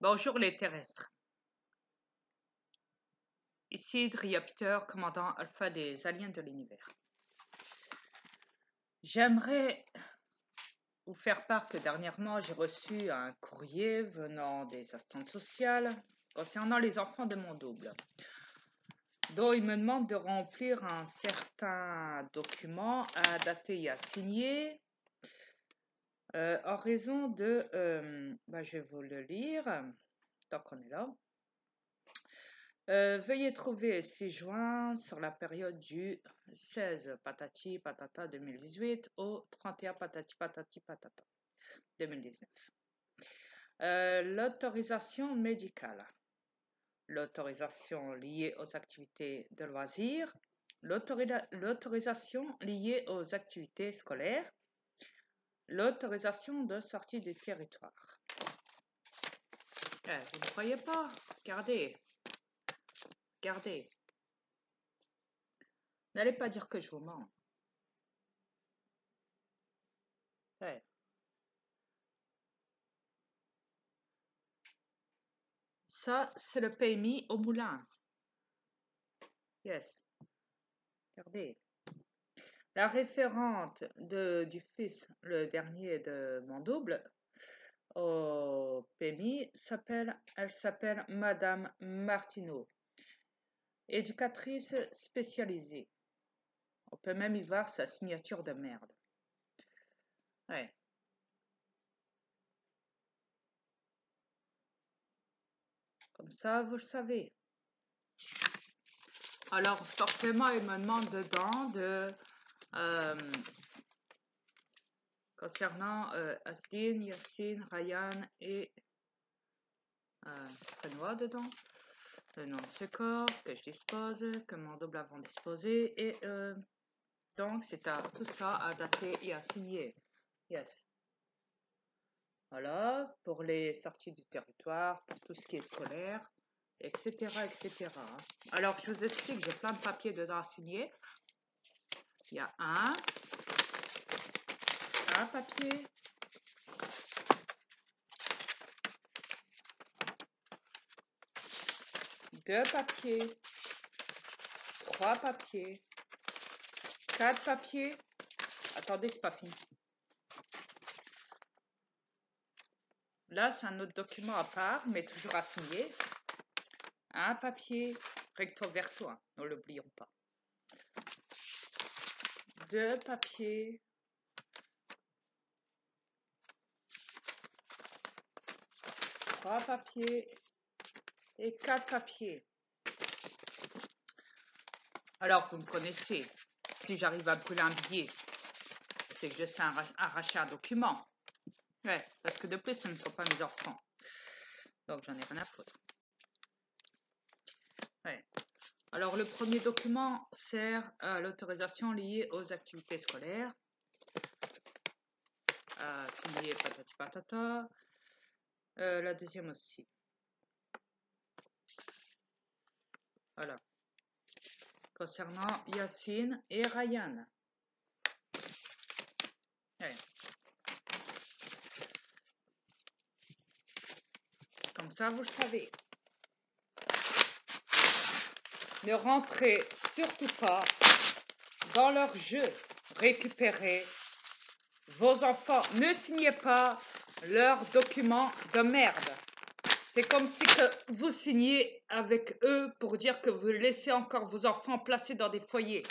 Bonjour les terrestres. Ici Driapter, commandant alpha des aliens de l'univers. J'aimerais vous faire part que dernièrement j'ai reçu un courrier venant des assistantes sociales concernant les enfants de mon double, dont ils me demandent de remplir un certain document à dater et à signer en raison de... je vais vous le lire tant qu'on est là. Veuillez trouver 6 juin sur la période du 16 patati patata 2018 au 31 patati patati patata 2019. L'autorisation médicale, l'autorisation liée aux activités de loisirs, l'autorisation liée aux activités scolaires, l'autorisation de sortie du territoire. Vous ne croyez pas? Regardez. Regardez. N'allez pas dire que je vous mens. Ouais. Ça, c'est le PMI au moulin. Yes. Regardez. La référente du fils, le dernier de mon double, au PMI, elle s'appelle Madame Martineau, éducatrice spécialisée. On peut même y voir sa signature de merde. Ouais. Comme ça, vous le savez. Alors, forcément, il me demande dedans concernant Asdin, Yassine, Ryan et Renoir dedans. Le nom de ce corps que je dispose, que mon double avons disposé, et donc c'est tout ça à dater et à signer. Yes. Voilà, pour les sorties du territoire, pour tout ce qui est scolaire, etc. etc. Alors je vous explique, j'ai plein de papiers dedans à signer. Il y a un papier, deux papiers, trois papiers, quatre papiers. Attendez, c'est pas fini. Là, c'est un autre document à part, mais toujours à signer. Un papier recto verso, hein, ne l'oublions pas. Deux papiers. Trois papiers. Et quatre papiers. Alors, vous me connaissez. Si j'arrive à brûler un billet, c'est que je sais arracher un document. Ouais, parce que de plus, ce ne sont pas mes enfants. Donc, j'en ai rien à foutre. Ouais. Alors, le premier document sert à l'autorisation liée aux activités scolaires. Signé patati patata. La deuxième aussi. Voilà. Concernant Yassine et Ryan. Ouais. Comme ça, vous le savez. Ne rentrez surtout pas dans leur jeu. Récupérez vos enfants. Ne signez pas leurs documents de merde. C'est comme si que vous signiez avec eux pour dire que vous laissez encore vos enfants placés dans des foyers.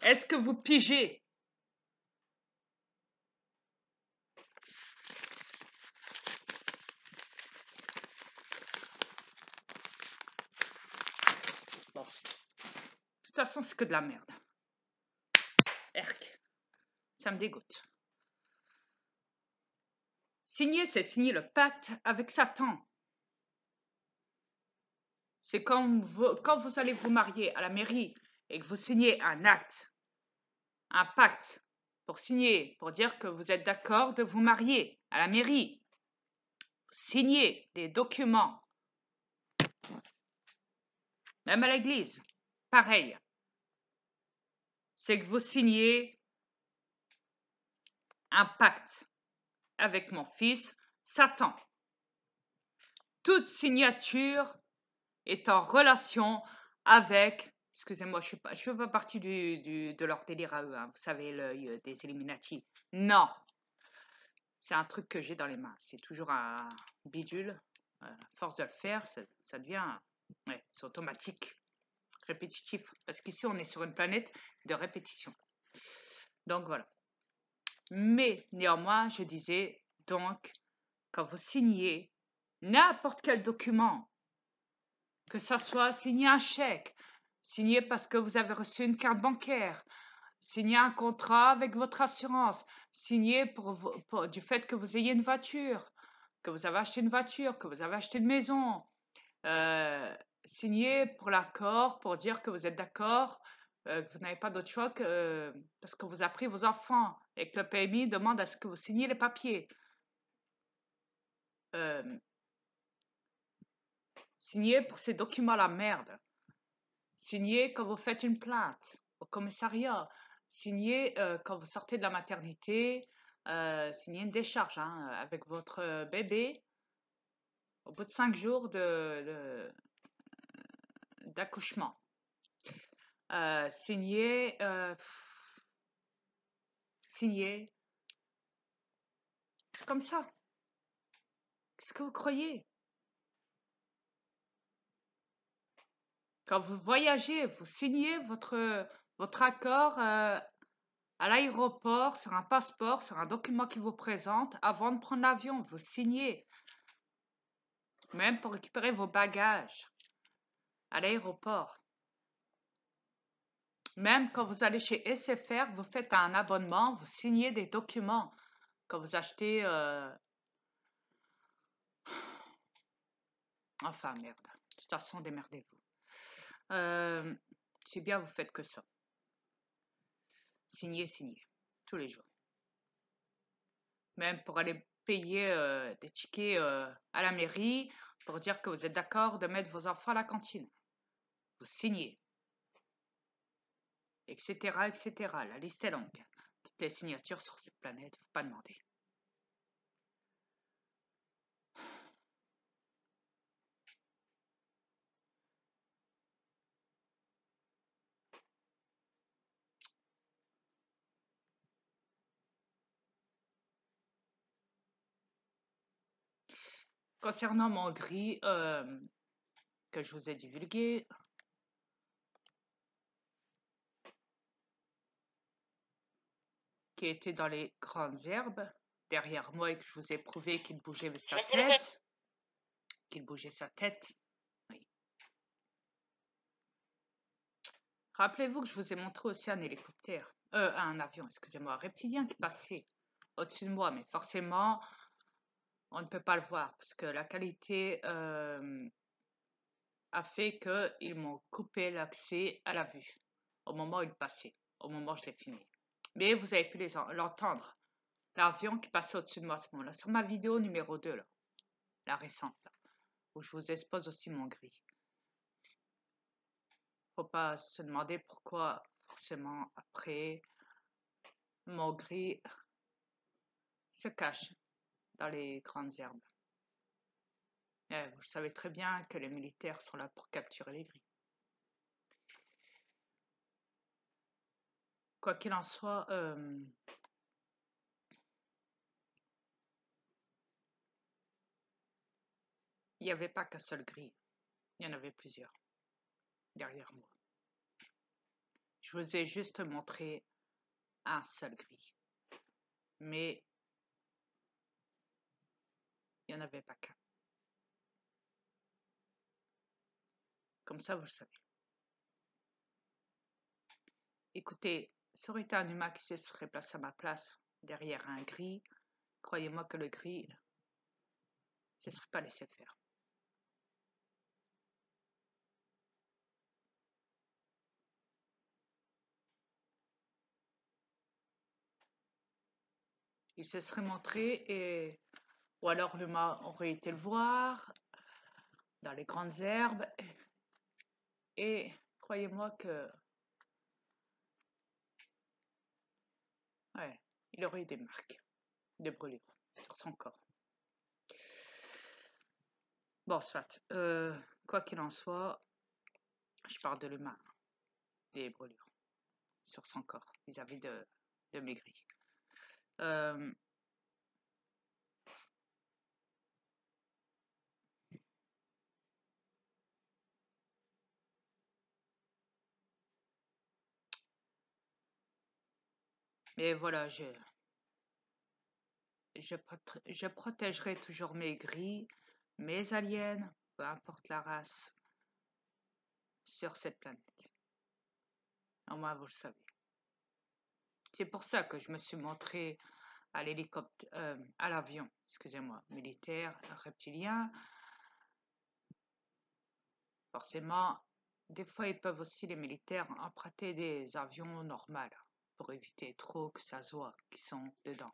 Est-ce que vous pigez? Bon. De toute façon, c'est que de la merde. Erk. Ça me dégoûte. Signer, c'est signer le pacte avec Satan. C'est comme quand vous allez vous marier à la mairie et que vous signez un acte, un pacte pour signer, pour dire que vous êtes d'accord de vous marier à la mairie. Signez des documents. Même à l'église, pareil. C'est que vous signez un pacte avec mon fils, Satan. toute signature est en relation avec, excusez-moi, je ne fais pas partie de leur délire à eux, hein, vous savez, l'œil des Illuminati. Non, c'est un truc que j'ai dans les mains. C'est toujours un bidule. À force de le faire, ça devient, ouais, c'est automatique, répétitif. Parce qu'ici, on est sur une planète de répétition. Donc voilà. Mais néanmoins, je disais, donc, quand vous signez n'importe quel document, que ça soit signer un chèque, signer parce que vous avez reçu une carte bancaire, signer un contrat avec votre assurance, signer du fait que vous ayez une voiture, que vous avez acheté une voiture, que vous avez acheté une maison, signer pour l'accord, pour dire que vous êtes d'accord, que vous n'avez pas d'autre choix que, parce que vous avez pris vos enfants et que le PMI demande à ce que vous signiez les papiers. Signer pour ces documents-là, merde. Signer quand vous faites une plainte au commissariat. Signer quand vous sortez de la maternité. Signer une décharge hein, avec votre bébé. Au bout de 5 jours d'accouchement. Signer. Signer. C'est comme ça. Qu'est-ce que vous croyez? Quand vous voyagez, vous signez votre accord à l'aéroport, sur un passeport, sur un document qui vous présente, avant de prendre l'avion, vous signez. Même pour récupérer vos bagages à l'aéroport. Même quand vous allez chez SFR, vous faites un abonnement, vous signez des documents. Quand vous achetez... Enfin, merde. De toute façon, démerdez-vous. C'est bien, vous faites que ça. Signez, signez. Tous les jours. Même pour aller payer des tickets à la mairie, pour dire que vous êtes d'accord de mettre vos enfants à la cantine. Vous signez. Etc., etc. La liste est longue. Toutes les signatures sur cette planète, faut pas demander. Concernant mon gris que je vous ai divulgué, qui était dans les grandes herbes, derrière moi et que je vous ai prouvé qu'il bougeait sa tête, oui. Rappelez-vous que je vous ai montré aussi un hélicoptère, un avion, excusez-moi, un reptilien qui passait au-dessus de moi, mais forcément, on ne peut pas le voir parce que la qualité a fait qu'ils m'ont coupé l'accès à la vue au moment où il passait, au moment où je l'ai filmé. Mais vous avez pu l'entendre, l'avion qui passait au-dessus de moi à ce moment-là, sur ma vidéo numéro 2, là, la récente, là, où je vous expose aussi mon gris. Faut pas se demander pourquoi forcément après mon gris se cache dans les grandes herbes. Vous savez très bien que les militaires sont là pour capturer les gris. Quoi qu'il en soit, il n'y avait pas qu'un seul gris. Il y en avait plusieurs derrière moi. Je vous ai juste montré un seul gris. Mais il n'y en avait pas qu'un. Comme ça, vous le savez. Écoutez, ça aurait été un humain qui se serait placé à ma place derrière un gris. Croyez-moi que le gris ne se serait pas laissé faire. Il se serait montré et ou alors l'humain aurait été le voir dans les grandes herbes et croyez-moi que ouais, il aurait eu des marques de brûlure sur son corps. Bon, soit. Quoi qu'il en soit, je parle de l'humain, des brûlures sur son corps vis-à-vis de Maigri. Euh, mais voilà, je protégerai toujours Maigri, mes aliens, peu importe la race, sur cette planète. Au moins, vous le savez. C'est pour ça que je me suis montré à l'hélicoptère, à l'avion, excusez-moi, militaire, reptilien. Forcément, des fois, ils peuvent aussi, les militaires, emprunter des avions normaux pour éviter trop que ça se voit qu'ils sont dedans.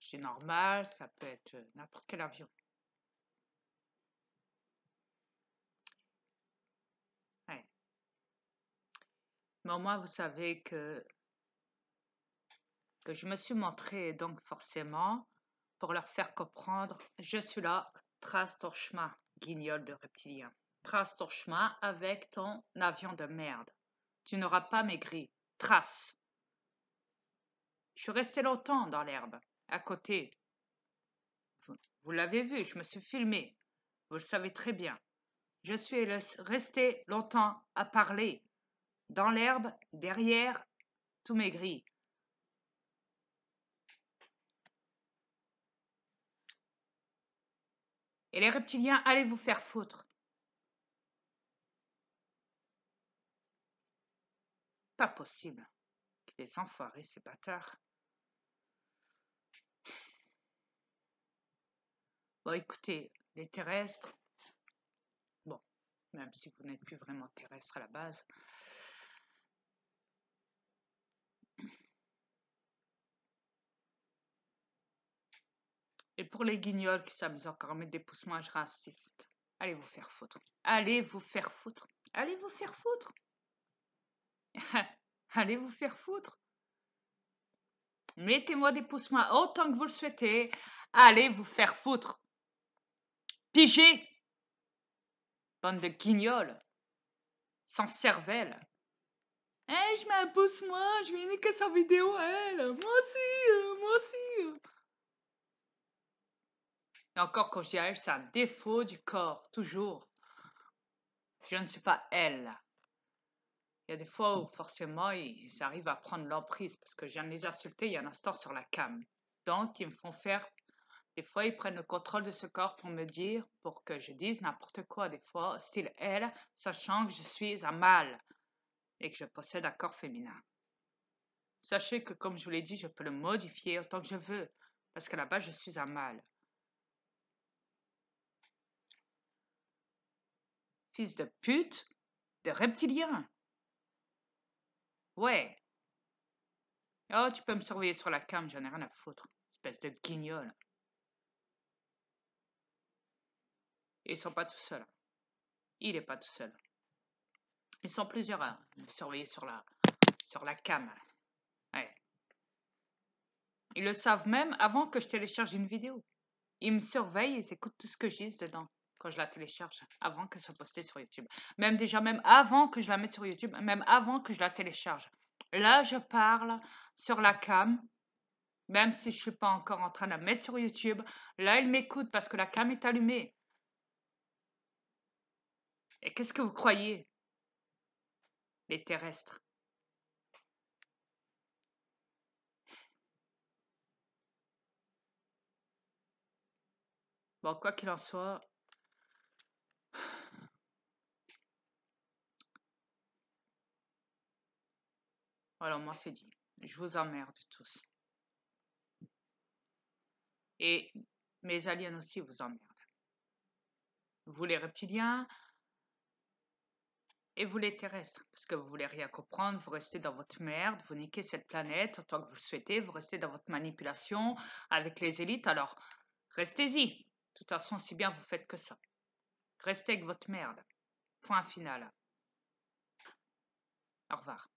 C'est normal, ça peut être n'importe quel avion. Ouais. Mais au moins, vous savez que je me suis montré, donc forcément, pour leur faire comprendre, je suis là, trace ton chemin, guignol de reptilien. Trace ton chemin avec ton avion de merde. Tu n'auras pas maigri. Trace. Je suis resté longtemps dans l'herbe, à côté. Vous l'avez vu, je me suis filmé. Vous le savez très bien. Je suis resté longtemps à parler, dans l'herbe, derrière, tout maigri. Et les reptiliens, allez vous faire foutre. Pas possible. Les enfoirés, ces bâtards. Bon, écoutez, les terrestres, bon, même si vous n'êtes plus vraiment terrestre à la base, et pour les guignols qui s'amusent encore à mettre des poussements racistes, allez vous faire foutre. Allez vous faire foutre. Allez vous faire foutre. Allez vous faire foutre. Mettez-moi des pouces-moi autant que vous le souhaitez. Allez vous faire foutre. Pigez. Bande de guignols. Sans cervelle. Je mets un pouce-moi, je vais niquer sa vidéo à elle. Moi aussi, moi aussi. Et encore quand je dis à elle, c'est un défaut du corps, toujours. Je ne suis pas elle. Il y a des fois où forcément ils arrivent à prendre l'emprise parce que je viens de les insulter il y a un instant sur la cam. Donc ils me font faire. Des fois ils prennent le contrôle de ce corps pour me dire, pour que je dise n'importe quoi. Des fois, style elle, sachant que je suis un mâle et que je possède un corps féminin. Sachez que comme je vous l'ai dit, je peux le modifier autant que je veux parce qu'à la base je suis un mâle. Fils de pute, de reptilien. Ouais. Oh, tu peux me surveiller sur la cam, j'en ai rien à foutre. Espèce de guignol. Et ils sont pas tout seuls. Il est pas tout seul. Ils sont plusieurs à me surveiller sur la cam. Ouais. Ils le savent même avant que je télécharge une vidéo. Ils me surveillent, ils écoutent tout ce que je dis dedans quand je la télécharge, avant qu'elle soit postée sur YouTube. Même déjà, même avant que je la mette sur YouTube, même avant que je la télécharge. Là, je parle sur la cam, même si je ne suis pas encore en train de la mettre sur YouTube. Là, ils m'écoutent parce que la cam est allumée. Et qu'est-ce que vous croyez, les terrestres? Bon, quoi qu'il en soit, voilà, moi c'est dit. Je vous emmerde tous. Et mes aliens aussi vous emmerdent. Vous les reptiliens et vous les terrestres. Parce que vous voulez rien comprendre, vous restez dans votre merde, vous niquez cette planète autant que vous le souhaitez, vous restez dans votre manipulation avec les élites. Alors, restez-y. De toute façon, si bien vous faites que ça. Restez avec votre merde. Point final. Au revoir.